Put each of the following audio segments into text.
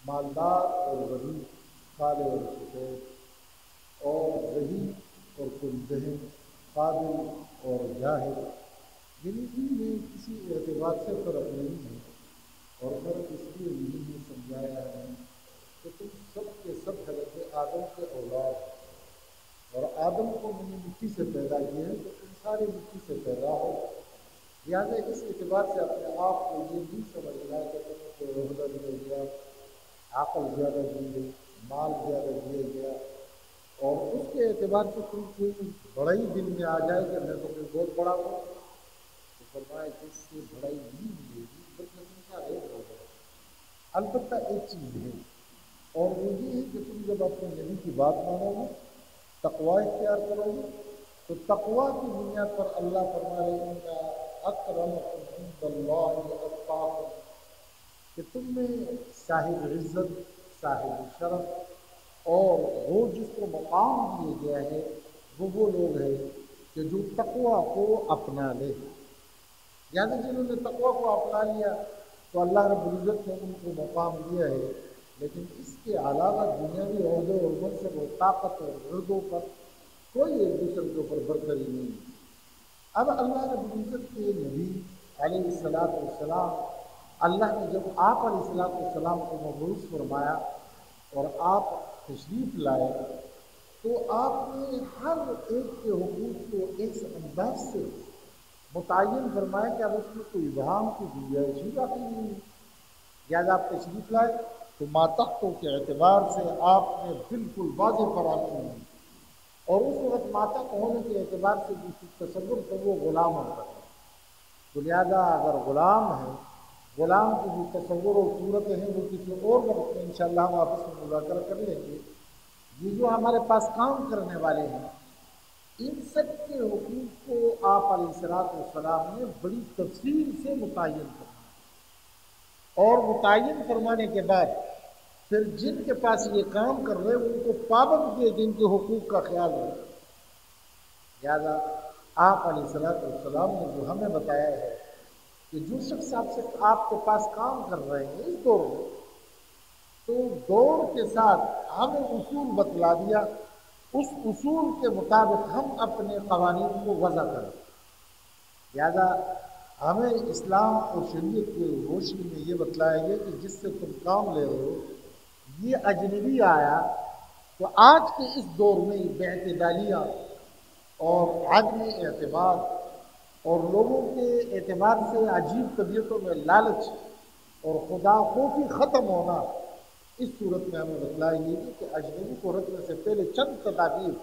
مالدار اور غریب، صالح اور سفید، اور ذہین اور کم ذہن، قابل اور جاہل، یعنی ان میں کسی اعتبار سے فرق نہیں ہے۔ اور فرق اس لیے نہیں ہے سمجھایا ہے کہ تم سب کے سب حضرت آدم کے اولاد ہو، اور آدم کو میں نے مٹی سے پیدا کیا ہے تو تم سارے مٹی سے پیدا ہو۔ لہٰذا اس اعتبار سے اپنے آپ کو یہ نہیں سمجھنا کہ تمہیں کوئی عہدہ دیا گیا، عقل زیادہ دی گئی، مال زیادہ دیا گیا، اور اس کے اعتبار سے تم کوئی بڑائی دل میں آ جائے کہ میں تو کوئی بہت بڑا ہوں، تو فرمایا کہ اس سے بڑائی نہیں ملے گی، بلکہ تم کا ایک ہوگا۔ البتہ ایک چیز ہے، اور وہ یہ ہے کہ تم جب اپنے نبی کی بات مانو گے، تقوی اختیار کرو گے، تو تقوی کی بنیاد پر اللہ فرما رہے ہیں ان اکرمکم عند اللہ اتقاکم، کہ تم میں صاحب عزت، صاحب شرف، اور وہ جس کو مقام دیا گیا ہے وہ لوگ ہیں کہ جو تقوی کو اپنا لے۔ یعنی جنہوں نے تقوی کو اپنا لیا تو اللہ رب العزت نے ان کو مقام دیا ہے، لیکن اس کے علاوہ دنیاوی عہدے اور منصب اور طاقت اور عہدوں پر کوئی ایک دوسرے کے اوپر برتری نہیں ہے۔ اب اللہ رب العزت کے نبی علیہ السلام، اللہ نے جب آپ علیہ السلام کو مبعوث فرمایا اور آپ تشریف لائے تو آپ نے ہر ایک کے حقوق کو اس انداز سے متعین فرمایا کہ اب اس میں کوئی ابہام کی گنجائش ہی باقی نہیں ہے۔ لہٰذا آپ تشریف لائے تو ماتحتوں کے اعتبار سے آپ نے بالکل واضح فراہمی دی، اور اس وقت ماتحت ہونے کے اعتبار سے جس تصور سے وہ غلام ہوتا ہے، تو لہٰذا اگر غلام ہے، غلام کی جو تصور و صورت ہیں وہ کسی اور وقت میں انشاءاللہ ہم آپس میں مذاکرہ کر لیں گے۔ یہ جو ہمارے پاس کام کرنے والے ہیں، ان سب کے حقوق کو آپ علیہ السلام نے بڑی تفصیل سے متعین فرمایا، اور متعین فرمانے کے بعد پھر جن کے پاس یہ کام کر رہے ہیں ان کو پابند کیے جن کے حقوق کا خیال رکھیں۔ لہٰذا آپ علیہ السلام نے جو ہمیں بتایا ہے کہ جو شخص آپ کے پاس کام کر رہے ہیں اس دور میں، تو دور کے ساتھ ہمیں اصول بتلا دیا، اس اصول کے مطابق ہم اپنے قوانین کو وضع کریں۔ لہٰذا ہمیں اسلام اور شریعت کی روشنی میں یہ بتلایا گیا کہ جس سے تم کام لے رہے ہو یہ اجنبی آیا تو آج کے اس دور میں بے اعتدالیاں اور عدم اعتبار اور لوگوں کے اعتبار سے عجیب طبیعتوں میں لالچ اور خدا خوفی ختم ہونا، اس صورت میں ہمیں بتلایا گیا کہ اجنبی کو رکھنے سے پہلے چند تدابیر،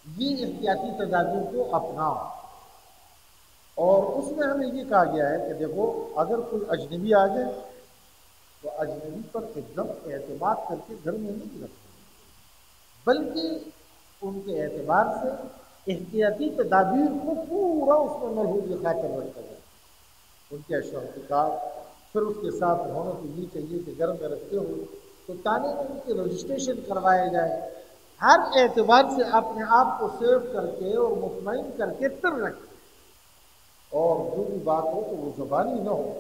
یہ احتیاطی تدابیر کو اپناؤ۔ اور اس میں ہمیں یہ کہا گیا ہے کہ دیکھو اگر کوئی اجنبی آ جائے تو اجنبی پر ایک دم اعتماد کر کے گھر میں نہیں رکھنا، بلکہ ان کے اعتبار سے احتیاطی تدابیر کو پورا اس میں ملحوظ خاطر رکھا جائے، ان کے اشتراکات، پھر اس کے ساتھ ہونا تو یہ چاہیے کہ گھر میں رکھتے ہو تو تانے ان کی رجسٹریشن کروایا جائے، ہر اعتبار سے اپنے آپ کو سیو کر کے اور مطمئن کر کے پھر رکھیں، اور جو بھی بات ہو تو وہ زبانی نہ ہو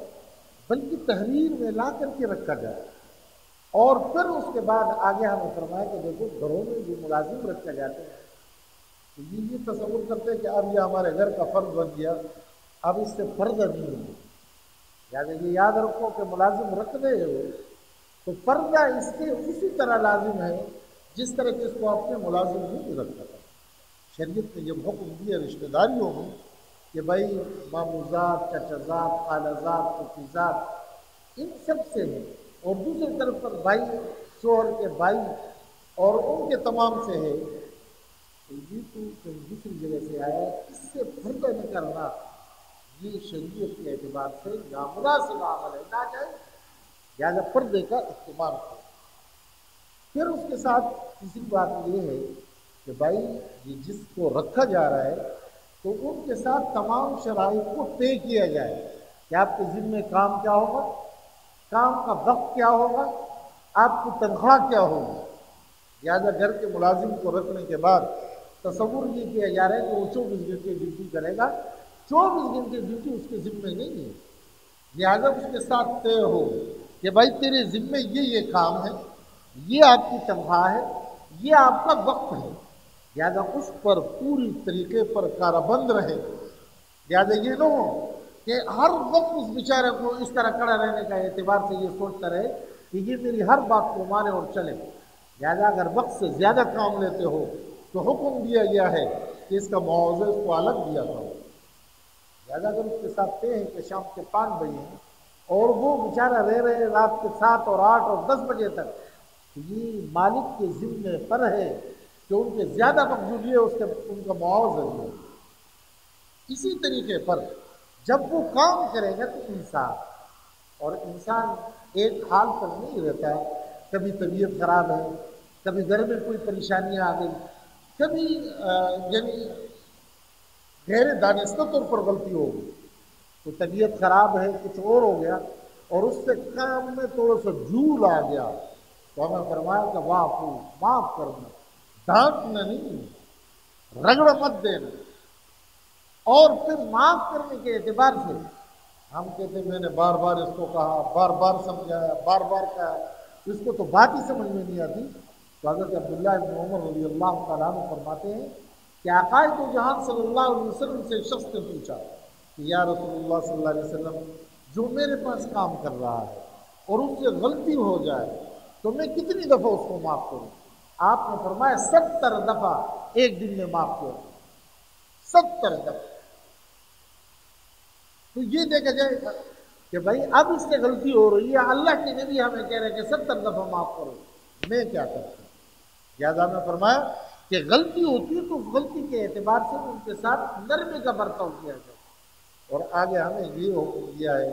بلکہ تحریر میں لا کر کے رکھا جائے۔ اور پھر اس کے بعد آگے ہمیں فرمایا کہ دیکھو گھروں میں جو ملازم رکھے جاتے ہیں تو یہ تصور کرتے ہیں کہ اب یہ ہمارے گھر کا فرض بن گیا، اب اس سے فرض نہیں ہے۔ یعنی یہ یاد رکھو کہ ملازم رکھ رہے ہو تو پردہ اس کے اسی طرح لازم ہے جس طرح کہ اس کو اپنے ملازم نہیں رکھتا تھا۔ شریعت نے جب حکم دیا رشتہ داریوں میں کہ بھائی ماموزات، چچازات، خالازات، پھوپھیزات ان سب سے ہے، اور دوسری طرف پر بھائی، شوہر کے بھائی اور ان کے تمام سے ہے، تو یہ تو کہیں دوسری جگہ سے آیا ہے، اس سے پردہ نہ کرنا یہ شریعت کے اعتبار سے نامناسب عمل ہے، ناجائز، لہٰذا پردے کا استعمال کرو۔ پھر اس کے ساتھ تیسری بات یہ ہے کہ بھائی یہ جس کو رکھا جا رہا ہے تو ان کے ساتھ تمام شرائط کو طے کیا جائے کہ آپ کے ذمہ کام کیا ہوگا، کام کا وقت کیا ہوگا، آپ کی تنخواہ کیا ہوگی۔ لہٰذا گھر کے ملازم کو رکھنے کے بعد تصور یہ کیا جا رہا ہے کہ وہ 24 گھنٹے ڈیوٹی کرے گا، 24 گھنٹے ڈیوٹی اس کے ذمہ نہیں ہے، لہٰذا اس کے ساتھ طے ہو کہ بھائی تیرے ذمے یہ کام ہے، یہ آپ کی تنخواہ ہے، یہ آپ کا وقت ہے، لہٰذا اس پر پوری طریقے پر کاربند رہے۔ لہٰذا یہ نہ ہو کہ ہر وقت اس بیچارے کو اس طرح کھڑا رہنے کا اعتبار سے یہ سوچتا رہے کہ یہ میری ہر بات کو مانے اور چلے۔ لہٰذا اگر وقت سے زیادہ کام لیتے ہو تو حکم دیا گیا ہے کہ اس کا معاوضہ اس کو الگ دیا کرو۔ لہٰذا اگر اس کے ساتھ طے ہے کہ شام کے 5 بجے ہیں اور وہ بیچارہ رہ رہے رات کے 7 اور 8 اور 10 بجے تک، تو یہ مالک کے ذمے پر ہے کہ ان کے زیادہ وقت جو لیے ان کا معاوضہ دے۔ اسی طریقے پر جب وہ کام کرے گا تو انسان ایک حال پر نہیں رہتا ہے، کبھی طبیعت خراب ہے، کبھی گھر میں کوئی پریشانیاں آ گئی، کبھی یعنی غیر دانستہ طور پر غلطی ہو گئی، تو طبیعت خراب ہے، کچھ اور ہو گیا اور اس سے کام میں تھوڑا سا جھول آ گیا، تو ہمیں فرمایا کہ معاف کرنا، ڈانٹنا نہیں، رگڑ مت دینا۔ اور پھر معاف کرنے کے اعتبار سے ہم کہتے میں نے بار بار اس کو کہا، بار بار سمجھایا، بار بار کہا، اس کو تو بات ہی سمجھ میں نہیں آتی۔ تو حضرت عبداللہ بن عمر رضی اللہ تعالیٰ عنہ فرماتے ہیں کہ آقائے دو جہان صلی اللہ علیہ وسلم سے ایک شخص نے پوچھا کہ یا رسول اللہ صلی اللہ علیہ وسلم، جو میرے پاس کام کر رہا ہے اور اس سے غلطی ہو جائے تو میں کتنی دفعہ اس کو معاف کروں؟ آپ نے فرمایا 70 دفعہ ایک دن میں معاف کرو، 70 دفعہ۔ تو یہ دیکھا جائے کہ بھائی اب اس سے غلطی ہو رہی ہے، اللہ کے نبی ہمیں کہہ رہے ہیں کہ 70 دفعہ معاف کرو، میں کیا کرتا ہوں؟ لہٰذا میں فرمایا کہ غلطی ہوتی ہے تو غلطی کے اعتبار سے ان کے ساتھ نرمی کا برتاؤ کیا جائے، اور آگے ہمیں یہ حکم دیا ہے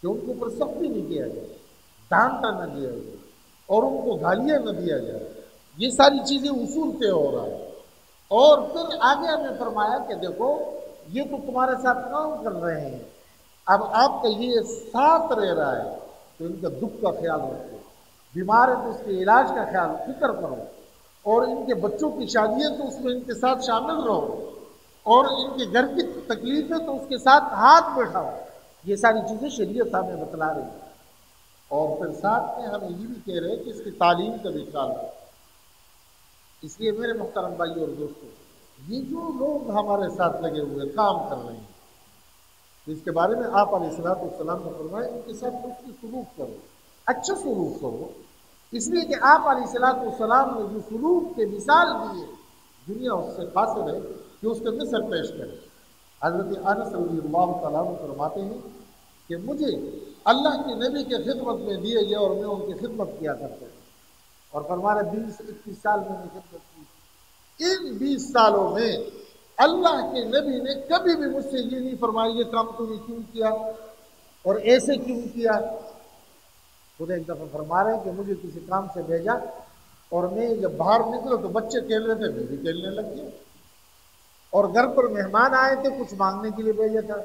کہ ان کے اوپر سختی نہیں کیا جائے، ڈانٹا نہ دیا جائے اور ان کو گالیاں نہ دیا جائے۔ یہ ساری چیزیں اصول طے ہو رہا ہے۔ اور پھر آگے ہمیں فرمایا کہ دیکھو یہ تو تمہارے ساتھ کام کر رہے ہیں، اب آپ کا یہ ساتھ رہ رہا ہے تو ان کا دکھ کا خیال رکھو، بیمار ہے تو اس کے علاج کا خیال فکر کرو، اور ان کے بچوں کی شادی ہے تو اس میں ان کے ساتھ شامل رہو، اور ان کے گھر کی تکلیف ہے تو اس کے ساتھ ہاتھ بٹھاؤ۔ یہ ساری چیزیں شریعت ہمیں بتلا رہی ہے، اور پھر ساتھ میں ہم یہ بھی کہہ رہے ہیں کہ اس کی تعلیم کا بھی خیال رکھو۔ اس لیے میرے محترم بھائی اور دوستوں، یہ جو لوگ ہمارے ساتھ لگے ہوئے کام کر رہے ہیں، تو اس کے بارے میں آپ علیہ الصلوۃ والسلام نے فرمایا ان کے ساتھ حسن سلوک کرو، اچھا سلوک کرو، اس لیے کہ آپ علیہ الصلوۃ والسلام نے جو سلوک کے مثال دیے دنیا اس سے قاصر ہے کہ اس کا مثل پیش کرے۔ حضرت انس رضی اللہ تعالیٰ عنہ فرماتے ہیں کہ مجھے اللہ کے نبی کے خدمت میں دیے گئے اور میں ان کی خدمت کیا کرتا ہوں، اور فرمایا 20-21 سال میں نے خدمت کی، ان 20 سالوں میں اللہ کے نبی نے کبھی بھی مجھ سے یہ نہیں فرمایا یہ کام تو نے کیوں کیا اور ایسے کیوں کیا۔ خود ایک دفعہ فرما رہے ہیں کہ مجھے کسی کام سے بھیجا اور میں جب باہر نکلا تو بچے کھیل رہے تھے، میں بھی کھیلنے لگ گیا، اور گھر پر مہمان آئے تھے کچھ مانگنے کے لیے بھیجا تھا،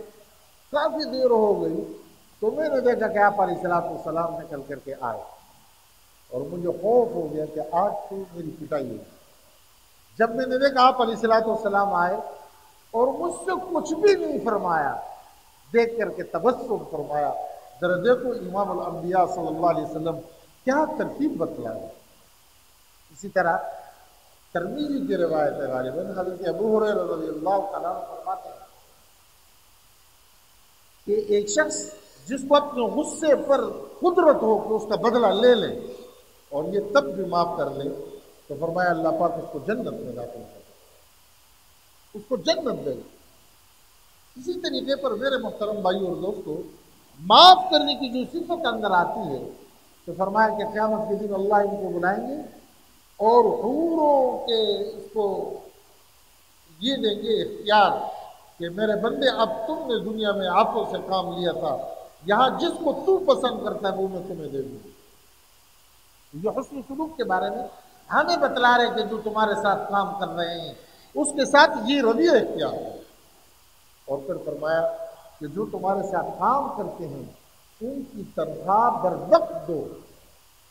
کافی دیر ہو گئی تو میں نے دیکھا کہ آپ علیہ الصلوۃ والسلام نکل کر کے آئے، اور مجھے خوف ہو گیا کہ آج تو میری پٹائی ہوئی۔ جب میں نے دیکھا آپ علیہ الصلوۃ والسلام آئے اور مجھ سے کچھ بھی نہیں فرمایا، دیکھ کر کے تبسم فرمایا، ذرا دیکھو امام الانبیاء صلی اللہ علیہ وسلم کیا ترتیب بتلائی۔ اسی طرح ترمذی کی روایت ہے، غالباً حضرت ابو ہریرہ رضی اللہ تعالیٰ عنہ فرماتے ہیں کہ ایک شخص جس کو اپنے غصے پر قدرت ہو کہ اس کا بدلہ لے لے اور یہ تب بھی معاف کر لے، تو فرمایا اللہ پاک اس کو جنت میں داخل کرے، اس کو جنت دے۔ اسی طریقے پر میرے محترم بھائی اور دوستو، معاف کرنے کی جو صفت اندر آتی ہے تو فرمایا کہ قیامت کے دن اللہ ان کو بلائیں گے اور حوروں کے اس کو یہ دیں گے اختیار کہ میرے بندے اب تم نے دنیا میں آنکھوں سے کام لیا تھا، یہاں جس کو تو پسند کرتا ہے وہ میں تمہیں دے دوں۔ یہ حسن سلوک کے بارے میں ہمیں بتلا رہے کہ جو تمہارے ساتھ کام کر رہے ہیں اس کے ساتھ یہ رویہ اختیار ہے، اور پھر فرمایا کہ جو تمہارے ساتھ کام کرتے ہیں ان کی تنخواہ بر وقت دو،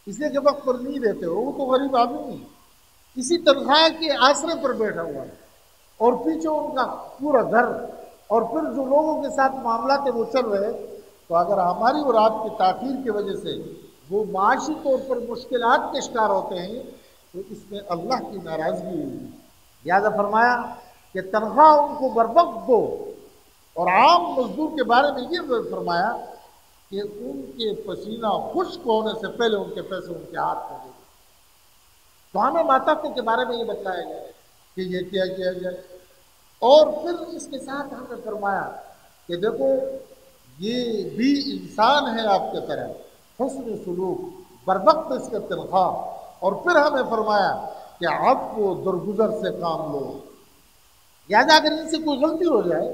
اس لیے کہ وقت پر نہیں دیتے ہو، وہ تو غریب آدمی ہے، اسی تنخواہ کے آسرے پر بیٹھا ہوا ہے اور پیچھے ان کا پورا گھر، اور پھر جو لوگوں کے ساتھ معاملات ہیں وہ چل رہے، تو اگر ہماری اور آپ کی تاخیر کی وجہ سے وہ معاشی طور پر مشکلات کے شکار ہوتے ہیں تو اس میں اللہ کی ناراضگی ہوگی۔ لہٰذا فرمایا کہ تنخواہ ان کو بر وقت دو، اور عام مزدور کے بارے میں یہ فرمایا کہ ان کے پسینہ خشک ہونے سے پہلے ان کے پیسے ان کے ہاتھ میں دے دو۔ تو ہمیں ماتحتوں کے بارے میں یہ بتلایا گیا کہ یہ کیا کیا جائے، اور پھر اس کے ساتھ ہمیں فرمایا کہ دیکھو یہ بھی انسان ہے آپ کے طرح، حسن سلوک، بر وقت اس کے تنخواہ، اور پھر ہمیں فرمایا کہ آپ وہ درگزر سے کام لو، لہٰذا اگر ان سے کوئی غلطی ہو جائے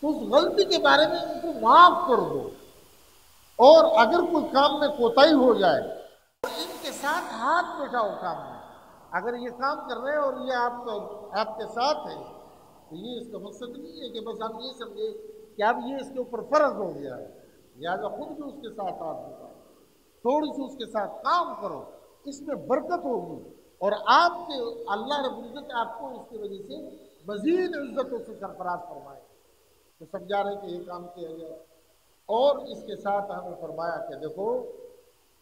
تو اس غلطی کے بارے میں ان کو معاف کر دو، اور اگر کوئی کام میں کوتاہی ہو جائے تو ان کے ساتھ ہاتھ بٹھاؤ کام میں۔ اگر یہ کام کر رہے ہیں اور یہ آپ کے ساتھ ہے تو یہ اس کا مقصد نہیں ہے کہ بس آپ یہ سمجھے کہ اب یہ اس کے اوپر فرض ہو گیا ہے، لہٰذا خود بھی اس کے ساتھ ہاتھ بٹھاؤ، تھوڑی سی اس کے ساتھ کام کرو، اس میں برکت ہوگی، اور آپ کے اللہ رب العزت آپ کو اس کی وجہ سے مزید عزتوں سے سرفراز فرمائے۔ تو سمجھا رہے کہ یہ کام کیا جائے، اور اس کے ساتھ ہمیں فرمایا کہ دیکھو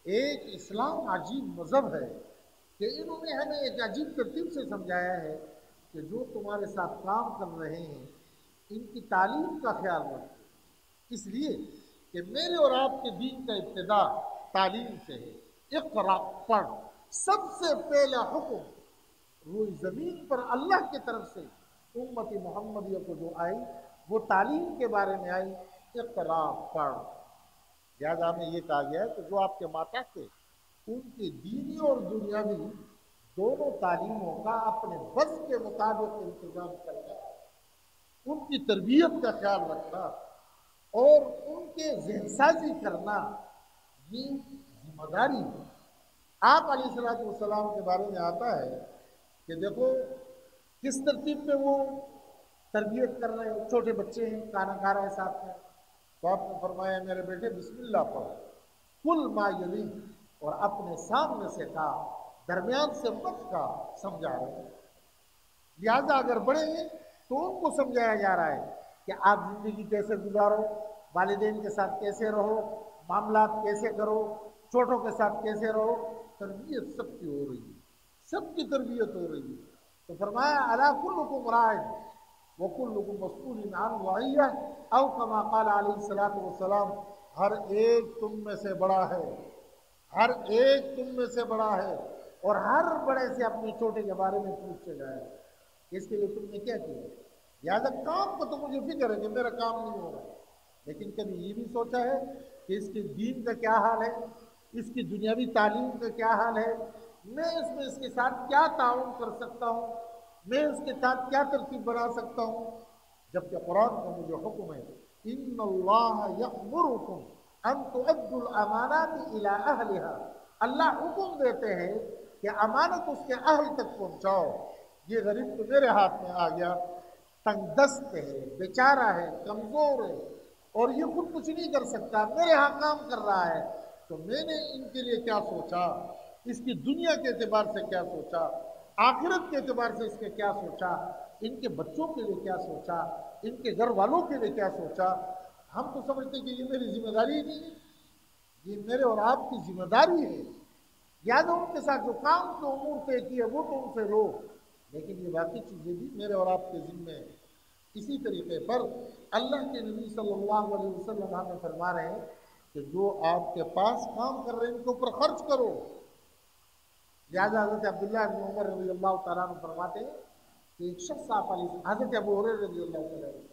ایک اسلام عجیب مذہب ہے کہ انہوں نے ہمیں ایک عجیب ترتیب سے سمجھایا ہے کہ جو تمہارے ساتھ کام کر رہے ہیں ان کی تعلیم کا خیال رکھو، اس لیے کہ میرے اور آپ کے دین کا ابتدا تعلیم سے ہے۔ اقرا، پڑھ، سب سے پہلا حکم روئی زمین پر اللہ کی طرف سے امت محمدیہ کو جو آئی وہ تعلیم کے بارے میں آئی، اقرا، پڑھ۔ لہٰذا ہمیں یہ کہا گیا ہے کہ جو آپ کے ماتحت تھے ان کی دینی اور دنیاوی دونوں تعلیموں کا اپنے بس کے مطابق انتظام کرنا، ان کی تربیت کا خیال رکھنا اور ان کے ذہن سازی کرنا، یہ ذمہ داری ہے۔ آپ علیہ السلام کے بارے میں آتا ہے کہ دیکھو کس ترتیب میں وہ تربیت کر رہے ہیں، چھوٹے بچے ہیں، کھانا کھا رہے ہیں ساتھ میں، تو آپ نے فرمایا میرے بیٹے بسم اللہ پڑھو، کل ما یلی، اور اپنے سامنے سے کھا، درمیان سے مت کھا، سمجھا رہے ہیں۔ لہٰذا اگر بڑے ہیں تو ان کو سمجھایا جا رہا ہے کہ آپ زندگی کیسے گزارو، والدین کے ساتھ کیسے رہو، معاملات کیسے کرو، چھوٹوں کے ساتھ کیسے رہو، تربیت سب کی ہو رہی ہے، سب کی تربیت ہو رہی ہے۔ تو فرمایا الا کلکم راع وکلکم مسئول عن رعیہ، او کما قال علیہ السلام، ہر ایک تم میں سے بڑا ہے، ہر ایک تم میں سے بڑا ہے، اور ہر بڑے سے اپنے چھوٹے کے بارے میں پوچھتے جائے اس کے لیے تم نے کیا کیا۔ لہٰذا کام کو تو مجھے فکر ہے کہ میرا کام نہیں ہو رہا، لیکن کبھی یہ بھی سوچا ہے کہ اس کے دین کا کیا حال ہے، اس کی دنیاوی تعلیم کا کیا حال ہے، میں اس کے ساتھ کیا تعاون کر سکتا ہوں، میں اس کے ساتھ کیا ترتیب بنا سکتا ہوں، جبکہ قرآن کا مجھے حکم ہے ان اللہ یأمرکم ان تؤدوا الامانات الی اہلہا، اللہ حکم دیتے ہیں کہ امانت اس کے اہل تک پہنچاؤ۔ یہ غریب تو میرے ہاتھ میں آ گیا، تنگ دست ہے، بیچارہ ہے، کمزور ہے، اور یہ خود کچھ نہیں کر سکتا، میرے ہاں کام کر رہا ہے، تو میں نے ان کے لیے کیا سوچا، اس کی دنیا کے اعتبار سے کیا سوچا، آخرت کے اعتبار سے اس کے کیا سوچا، ان کے بچوں کے لیے کیا سوچا، ان کے گھر والوں کے لیے کیا سوچا۔ ہم تو سمجھتے ہیں کہ یہ میری ذمہ داری ہی نہیں ہے، یہ میرے اور آپ کی ذمہ داری ہے، یاد ان کے ساتھ جو کام کے امور طے کیے وہ تو ان سے لو، لیکن یہ باقی چیزیں بھی میرے اور آپ کے ذمہ ہیں۔ اسی طریقے پر اللہ کے نبی صلی اللہ علیہ وسلم ہمیں فرما رہے ہیں کہ جو آپ کے پاس کام کر رہے ہیں ان کے اوپر خرچ کرو۔ لہٰذا حضرت عبداللہ بن عمر رضی اللہ تعالیٰ عنہ فرماتے ہیں کہ ایک شخص حضرت ابو ہریرہ رضی اللہ تعالیٰ عنہ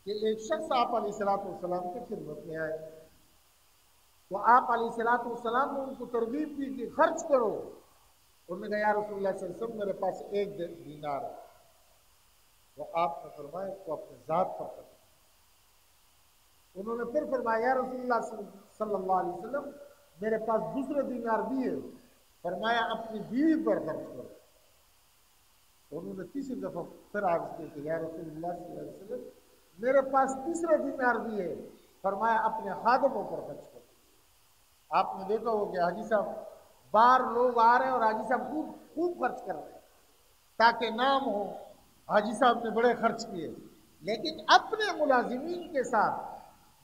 کہ ایک شخص آپ علیہ السلام کی خدمت میں آئے، تو آپ علیہ السلام نے ان کو ترغیب دی کہ خرچ کرو۔ انہوں نے کہا یا رسول اللہ صلی اللہ علیہ وسلم میرے پاس 1 دینار ہے، تو آپ نے فرمایا اس کو اپنے ذات پر خرچ۔ انہوں نے پھر فرمایا یا رسول اللہ صلی اللہ علیہ وسلم میرے پاس دوسرے دینار بھی ہے، فرمایا اپنی بیوی پر خرچ کرو۔ انہوں نے تیسری دفعہ پھر عرض کی کہ یا رسول اللہ صلی اللہ علیہ وسلم میرے پاس تیسرا دینار بھی ہے، فرمایا اپنے خادموں پر خرچ کرو۔ آپ نے دیکھا ہو کہ حاجی صاحب باہر لوگ آ رہے ہیں اور حاجی صاحب خوب خرچ کر رہے ہیں تاکہ نام ہو، حاجی صاحب نے بڑے خرچ کیے، لیکن اپنے ملازمین کے ساتھ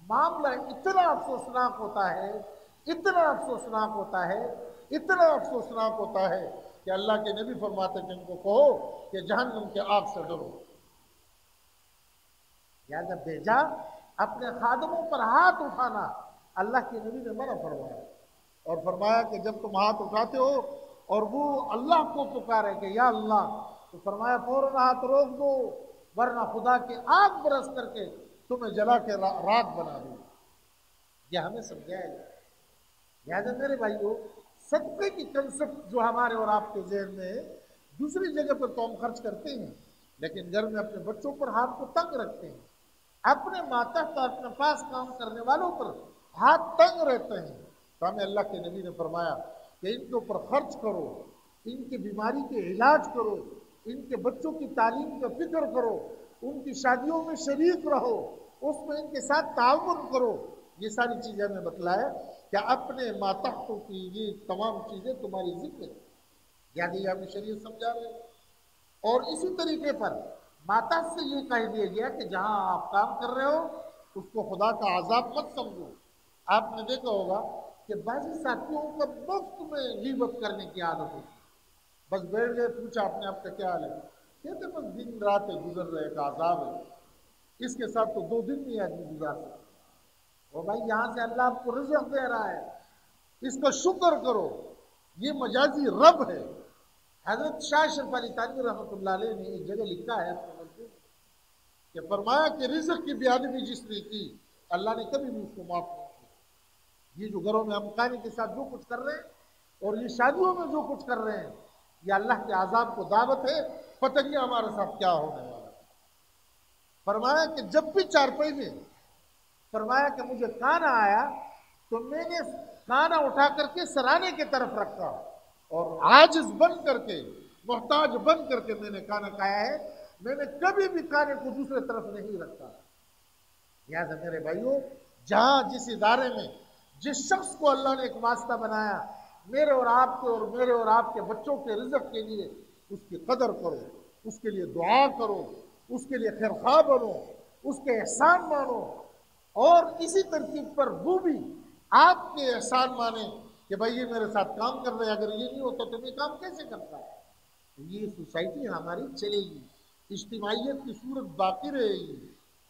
معاملہ اتنا افسوسناک ہوتا ہے اتنا افسوسناک ہوتا ہے، اتنا افسوسناک ہوتا ہے کہ اللہ کے نبی فرماتے کہ ان کو کہو کہ جہنم کے آگ سے ڈرو۔ لہذا بیجا اپنے خادموں پر ہاتھ اٹھانا اللہ کے نبی نے منع فرمایا، اور فرمایا کہ جب تم ہاتھ اٹھاتے ہو اور وہ اللہ کو پکارے کہ یا اللہ، تو فرمایا فوراً ہاتھ روک دو، ورنہ خدا کی آگ برس کر کے تمہیں جلا کے راکھ بنا دو۔ یہ ہمیں سمجھایا جائے۔ لہٰذا میرے بھائیو، صدقے کی کنسپٹ جو ہمارے اور آپ کے ذہن میں ہے، دوسری جگہ پر تو ہم خرچ کرتے ہیں، لیکن گھر میں اپنے بچوں پر ہاتھ کو تنگ رکھتے ہیں، اپنے ماتحت اپنے پاس کام کرنے والوں پر ہاتھ تنگ رہتے ہیں۔ تو ہمیں اللہ کے نبی نے فرمایا کہ ان کے اوپر خرچ کرو، ان کی بیماری کے علاج کرو، ان کے بچوں کی تعلیم کا فکر کرو، ان کی شادیوں میں شریک رہو، اس میں ان کے ساتھ تعاون کرو۔ یہ ساری چیزیں ہمیں بتلایا کہ اپنے ماتحتوں کی یہ تمام چیزیں تمہاری ذمہ ہے، یعنی ہمیں شریعت سمجھا رہے ہیں۔ اور اسی طریقے پر ماتحت سے یہ کہہ دیا گیا کہ جہاں آپ کام کر رہے ہو اس کو خدا کا عذاب مت سمجھو۔ آپ نے دیکھا ہوگا کہ بعضی ساتھیوں کا مفت میں غیبت کرنے کی عادت ہوتی، بس بیٹھ گئے، پوچھا اپنے آپ کا کیا حال ہے، کہتے بس دن رات گزر رہے کا عذاب ہے، اس کے ساتھ تو 2 دن نہیں آدمی گزار سکتا۔ اور بھائی یہاں سے اللہ آپ کو رزق دے رہا ہے، اس کا شکر کرو، یہ مجازی رب ہے۔ حضرت شاہ اشرف علی تھانوی رحمۃ اللہ علیہ نے ایک جگہ لکھا ہے اپنے منظور میں کہ فرمایا کہ رزق کی بے ادبی جس نے کی اللہ نے کبھی بھی اس کو معاف نہیں کیا۔ یہ جو گھروں میں ہم کھانے کے ساتھ جو کچھ کر رہے ہیں اور یہ شادیوں میں جو کچھ کر رہے ہیں، یہ اللہ کے عذاب کو دعوت ہے، پتہ نہیں ہمارے ساتھ کیا ہونے والا ہے۔ فرمایا کہ جب بھی چارپائی میں فرمایا کہ مجھے کھانا آیا تو میں نے کھانا اٹھا کر کے سرانے کی طرف رکھا، اور عاجز بن کر کے، محتاج بن کر کے میں نے کھانا کھایا ہے، میں نے کبھی بھی کھانے کو دوسرے طرف نہیں رکھا۔ لہٰذا میرے بھائیوں، جہاں جس ادارے میں جس شخص کو اللہ نے ایک واسطہ بنایا میرے اور آپ کے اور میرے اور آپ کے بچوں کے رزق کے لیے، اس کی قدر کرو، اس کے لیے دعا کرو، اس کے لیے خیرخواہ بنو، اس کے احسان مانو، اور اسی ترتیب پر وہ بھی آپ کے احسان مانے کہ بھائی یہ میرے ساتھ کام کر رہے، اگر یہ نہیں ہوتا تو میں کام کیسے کرتا ہے۔ یہ سوسائٹی ہماری چلے گی، اجتماعیت کی صورت باقی رہے گی،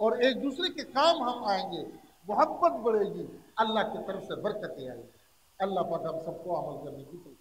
اور ایک دوسرے کے کام ہم آئیں گے، محبت بڑھے گی، اللہ کی طرف سے برکتیں آئیں گی۔ اللہ پاک ہم سب کو عمل کرنے کی توفیق